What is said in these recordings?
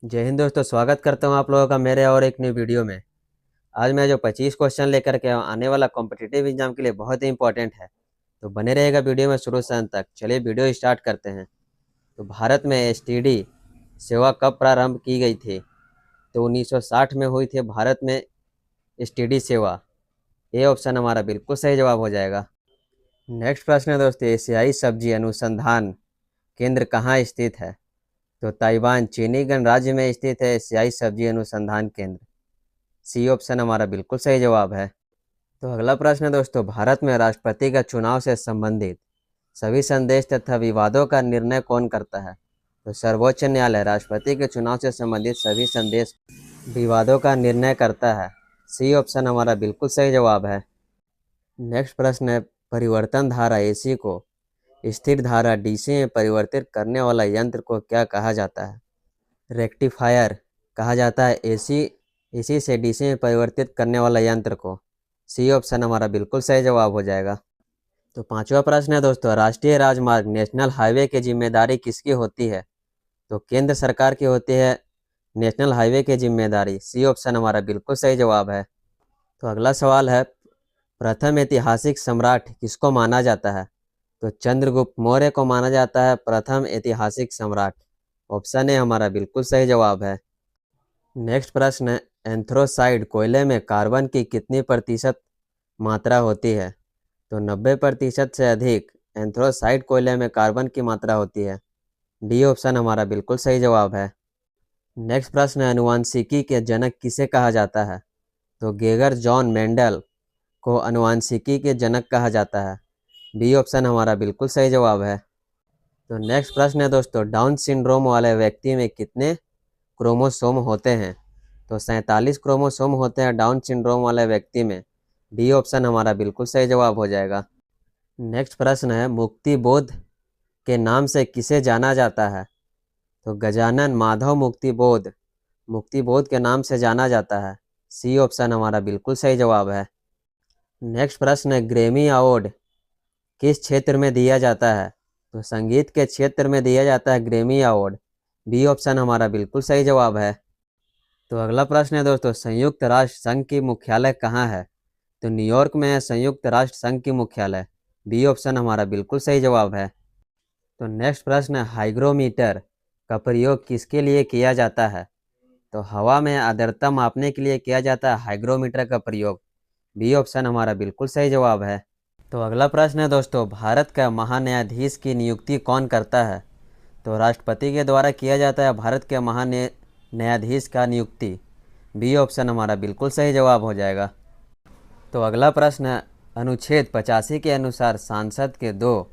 जय हिंद दोस्तों, स्वागत करता हूं आप लोगों का मेरे और एक न्यू वीडियो में। आज मैं जो 25 क्वेश्चन लेकर के आने वाला कॉम्पिटिटिव एग्जाम के लिए बहुत ही इंपॉर्टेंट है, तो बने रहेगा वीडियो में शुरू से अंत तक। चलिए वीडियो स्टार्ट करते हैं। तो भारत में एसटीडी सेवा कब प्रारंभ की गई थी? तो 1960 में हुई थी भारत में एसटीडी सेवा। ये ऑप्शन हमारा बिल्कुल सही जवाब हो जाएगा। नेक्स्ट प्रश्न है दोस्तों, एशियाई सब्जी अनुसंधान केंद्र कहाँ स्थित है? तो ताइवान चीनी गणराज्य में स्थित है एशियाई सब्जी अनुसंधान केंद्र। सी ऑप्शन हमारा बिल्कुल सही जवाब है। तो अगला प्रश्न है दोस्तों, भारत में राष्ट्रपति का चुनाव से संबंधित सभी संदेश तथा विवादों का निर्णय कौन करता है? तो सर्वोच्च न्यायालय राष्ट्रपति के चुनाव से संबंधित सभी संदेश विवादों का निर्णय करता है। सी ऑप्शन हमारा बिल्कुल सही जवाब है। नेक्स्ट प्रश्न है, परिवर्तन धारा एसी को स्थिर धारा डीसी में परिवर्तित करने वाला यंत्र को क्या कहा जाता है? रेक्टिफायर कहा जाता है एसी से डीसी में परिवर्तित करने वाला यंत्र को। सी ऑप्शन हमारा बिल्कुल सही जवाब हो जाएगा। तो पांचवा प्रश्न है दोस्तों, राष्ट्रीय राजमार्ग नेशनल हाईवे की जिम्मेदारी किसकी होती है? तो केंद्र सरकार की होती है नेशनल हाईवे की जिम्मेदारी। सी ऑप्शन हमारा बिल्कुल सही जवाब है। तो अगला सवाल है, प्रथम ऐतिहासिक सम्राट किसको माना जाता है? तो चंद्रगुप्त मौर्य को माना जाता है प्रथम ऐतिहासिक सम्राट। ऑप्शन ए हमारा बिल्कुल सही जवाब है। नेक्स्ट प्रश्न है, एंथ्रोसाइड कोयले में कार्बन की कितनी प्रतिशत मात्रा होती है? तो 90% से अधिक एंथ्रोसाइड कोयले में कार्बन की मात्रा होती है। डी ऑप्शन हमारा बिल्कुल सही जवाब है। नेक्स्ट प्रश्न है, आनुवंशिकी के जनक किसे कहा जाता है? तो गेगर जॉन मेंडल को आनुवंशिकी के जनक कहा जाता है। बी ऑप्शन हमारा बिल्कुल सही जवाब है। तो नेक्स्ट प्रश्न है दोस्तों, डाउन सिंड्रोम वाले व्यक्ति में कितने क्रोमोसोम होते हैं? तो 47 क्रोमोसोम होते हैं डाउन सिंड्रोम वाले व्यक्ति में। डी ऑप्शन हमारा बिल्कुल सही जवाब हो जाएगा। नेक्स्ट प्रश्न है, मुक्ति बोध के नाम से किसे जाना जाता है? तो गजानन माधव मुक्ति बोध के नाम से जाना जाता है। सी ऑप्शन हमारा बिल्कुल सही जवाब है। नेक्स्ट प्रश्न है, ग्रैमी अवार्ड किस क्षेत्र में दिया जाता है? तो संगीत के क्षेत्र में दिया जाता है ग्रैमी अवार्ड। बी ऑप्शन हमारा बिल्कुल सही जवाब है। तो अगला प्रश्न है दोस्तों, संयुक्त राष्ट्र संघ की मुख्यालय कहाँ है? तो न्यूयॉर्क में है संयुक्त राष्ट्र संघ की मुख्यालय। बी ऑप्शन हमारा बिल्कुल सही जवाब है। तो नेक्स्ट प्रश्न है, हाइग्रोमीटर का प्रयोग किसके लिए किया जाता है? तो हवा में आर्द्रता मापने के लिए किया जाता है हाइग्रोमीटर का प्रयोग। बी ऑप्शन हमारा बिल्कुल सही जवाब है। तो अगला प्रश्न है दोस्तों, भारत का महान्यायाधीश की नियुक्ति कौन करता है? तो राष्ट्रपति के द्वारा किया जाता है भारत के न्यायाधीश का नियुक्ति। बी ऑप्शन हमारा बिल्कुल सही जवाब हो जाएगा। तो अगला प्रश्न है, अनुच्छेद 85 के अनुसार सांसद के दो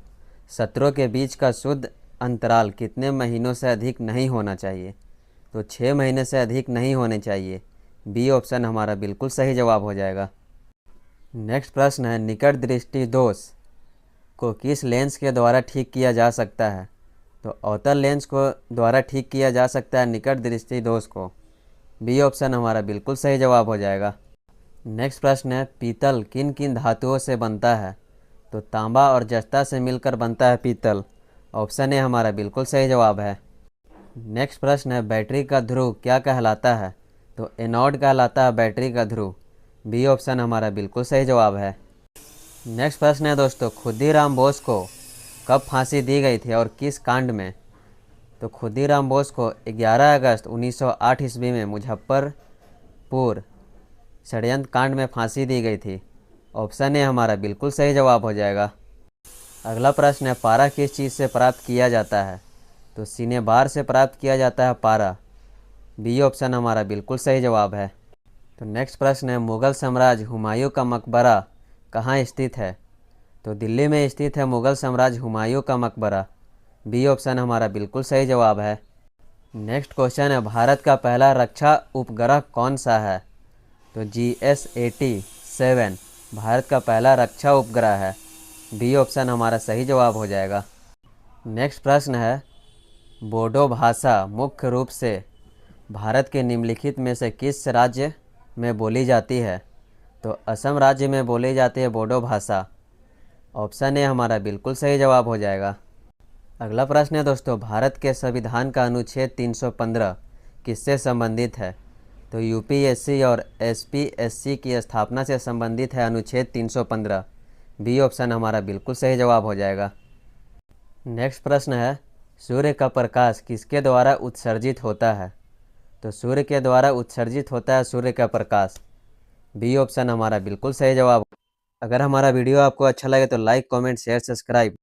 सत्रों के बीच का शुद्ध अंतराल कितने महीनों से अधिक नहीं होना चाहिए? तो 6 महीने से अधिक नहीं होने चाहिए। बी ऑप्शन हमारा बिल्कुल सही जवाब हो जाएगा। नेक्स्ट प्रश्न है, निकट दृष्टि दोष को किस लेंस के द्वारा ठीक किया जा सकता है? तो अवतल लेंस को द्वारा ठीक किया जा सकता है निकट दृष्टि दोष को। बी ऑप्शन हमारा बिल्कुल सही जवाब हो जाएगा। नेक्स्ट प्रश्न है, पीतल किन किन धातुओं से बनता है? तो तांबा और जस्ता से मिलकर बनता है पीतल। ऑप्शन ए हमारा बिल्कुल सही जवाब है। नेक्स्ट प्रश्न है, बैटरी का ध्रुव क्या कहलाता है? तो एनोड कहलाता है बैटरी का ध्रुव। बी ऑप्शन हमारा बिल्कुल सही जवाब है। नेक्स्ट प्रश्न है दोस्तों, खुदीराम बोस को कब फांसी दी गई थी और किस कांड में? तो खुदीराम बोस को 11 अगस्त 1908 ईस्वी में मुजफ्फरपुर षड्यंत्र कांड में फांसी दी गई थी। ऑप्शन ए हमारा बिल्कुल सही जवाब हो जाएगा। अगला प्रश्न है, पारा किस चीज़ से प्राप्त किया जाता है? तो सीने बार से प्राप्त किया जाता है पारा। बी ऑप्शन हमारा बिल्कुल सही जवाब है। तो नेक्स्ट प्रश्न है, मुगल साम्राज्य हुमायूं का मकबरा कहाँ स्थित है? तो दिल्ली में स्थित है मुगल साम्राज्य हुमायूं का मकबरा। बी ऑप्शन हमारा बिल्कुल सही जवाब है। नेक्स्ट क्वेश्चन है, भारत का पहला रक्षा उपग्रह कौन सा है? तो GS-80 भारत का पहला रक्षा उपग्रह है। बी ऑप्शन हमारा सही जवाब हो जाएगा। नेक्स्ट प्रश्न है, बोडो भाषा मुख्य रूप से भारत के निम्नलिखित में से किस राज्य में बोली जाती है? तो असम राज्य में बोली जाती है बोडो भाषा। ऑप्शन ए हमारा बिल्कुल सही जवाब हो जाएगा। अगला प्रश्न है दोस्तों, भारत के संविधान का अनुच्छेद 315 किससे संबंधित है? तो यूपीएससी और एसपीएससी की स्थापना से संबंधित है अनुच्छेद 315। बी ऑप्शन हमारा बिल्कुल सही जवाब हो जाएगा। नेक्स्ट प्रश्न है, सूर्य का प्रकाश किसके द्वारा उत्सर्जित होता है? तो सूर्य के द्वारा उत्सर्जित होता है सूर्य का प्रकाश। बी ऑप्शन हमारा बिल्कुल सही जवाब। अगर हमारा वीडियो आपको अच्छा लगे तो लाइक, कमेंट, शेयर, सब्सक्राइब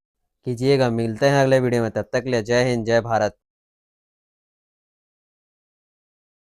कीजिएगा। मिलते हैं अगले वीडियो में, तब तक के लिए जय हिंद, जय भारत।